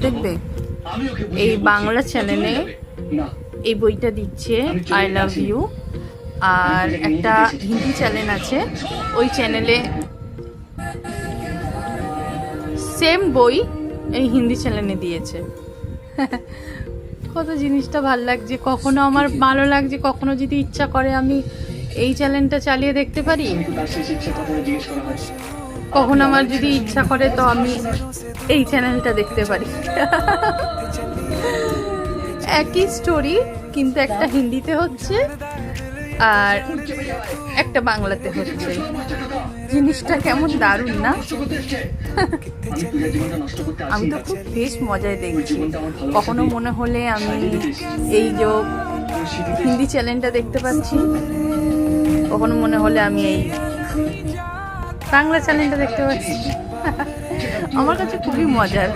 দেখবে এই বাংলা চ্যানেলে এই বইটা দিচ্ছে আই লাভ ইউ, আর একটা হিন্দি চ্যানেল আছে ওই চ্যানেলে সেম বই এই হিন্দি চ্যানেলে দিয়েছে। কত জিনিসটা ভাল লাগছে, কখনো আমার ভালো লাগছে, কখনো যদি ইচ্ছা করে আমি এই চ্যানেলটা চালিয়ে দেখতে পারি, কখনো আমার যদি ইচ্ছা করে তো আমি এই চ্যানেলটা দেখতে পারি। একই স্টোরি, কিন্তু একটা হিন্দিতে হচ্ছে আর একটা বাংলাতে হচ্ছে। জিনিসটা কেমন দারুণ না? আমি তো খুব বেশ মজায় দেখছি। কখনো মনে হলে আমি এই যে হিন্দি চ্যানেলটা দেখতে পাচ্ছি, কখনো মনে হলে আমি এই বাংলা চ্যানেলটা দেখতে পাচ্ছি। আমার কাছে খুবই মজার।